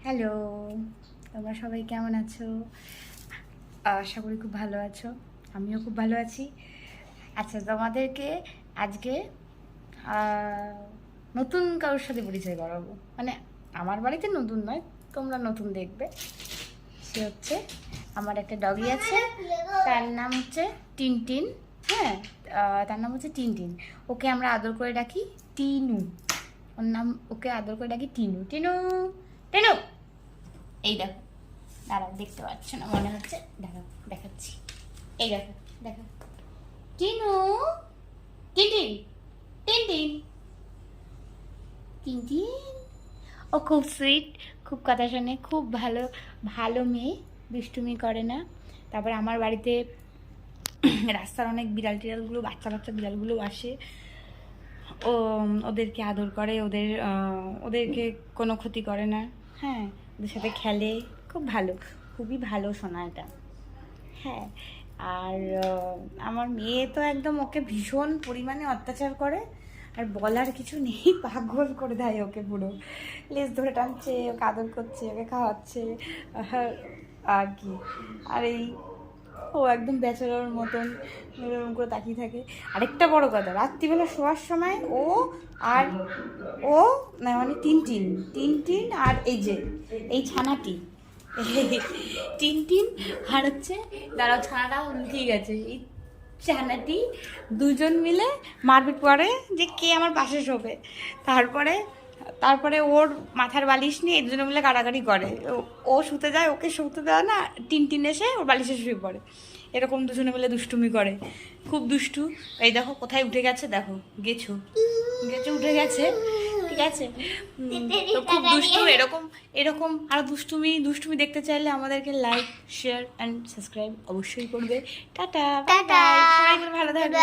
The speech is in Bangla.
হ্যালো, তোমরা সবাই কেমন আছো? আশা করি খুব ভালো আছো। আমিও খুব ভালো আছি। আচ্ছা, তোমাদেরকে আজকে নতুন কারোর সাথে পরিচয় করাবো। মানে আমার বাড়িতে নতুন নয়, তোমরা নতুন দেখবে। সে হচ্ছে আমার একটা ডগি আছে, তার নাম হচ্ছে টিনটিন। হ্যাঁ, তার নাম হচ্ছে টিনটিন। ওকে আমরা আদর করে ডাকি টিনু। ওকে আদর করে ডাকি টিনু। টিনু টিনু, এই দেখো, দাঁড়াও, দেখতে পাচ্ছ না মনে হচ্ছে, দাঁড়াও দেখাচ্ছি। এই দেখো, দেখো, টিনু, টিনটিন, টিনটিন, টিনটিন। ও খুব সুইট, খুব কথা শোনে, খুব ভালো ভালো মেয়ে, দুষ্টুমি করে না। তারপর আমার বাড়িতে রাস্তার অনেক বিড়াল টিড়ালগুলো, বাচ্চা বাচ্চা বিড়ালগুলো আসে। ও ওদেরকে আদর করে, ওদেরকে কোনো ক্ষতি করে না। হ্যাঁ, ওদের সাথে খেলে, খুব ভালো, খুবই ভালো শোনা এটা। হ্যাঁ, আর আমার মেয়ে তো একদম ওকে ভীষণ পরিমাণে অত্যাচার করে, আর বলার কিছু নেই, পাগল করে দেয় ওকে পুরো। লেজ ধরে টানছে, ওকে আদর করছে, ওকে খাওয়াচ্ছে, আর কি। আর এই ও একদম বেচারার মতন এরকম করে তাকিয়ে থাকে। আরেকটা বড় কথা, রাত্রিবেলা শোয়ার সময় আর ও না, মানে টিনটিন টিনটিন আর এই ছানাটি টিনটিন আর হচ্ছে, দাঁড়াও, ছানাটাও লুকিয়ে গেছে, এই ছানাটি দুজন মিলে মারপিট করে যে কে আমার পাশে শোবে। তারপরে তারপরে ওর মাথার বালিশ নিয়ে এই দুজনে মিলে কাটাকাটি করে। ও শুতে যায়, ওকে শুতে দেয় না, টিনটিন এসে ওর বালিশে শুয়ে পড়ে। এরকম দুজনে মিলে দুষ্টুমি করে, খুব দুষ্টু। এই দেখো কোথায় উঠে গেছে, দেখো, গেছো গেছো উঠে গেছে, ঠিক আছে। তো খুব দুষ্টু। এরকম এরকম আরও দুষ্টুমি দেখতে চাইলে আমাদেরকে লাইক, শেয়ার অ্যান্ড সাবস্ক্রাইব অবশ্যই করবে। টাটা, বাই বাই, সবাই ভালো থাকবে।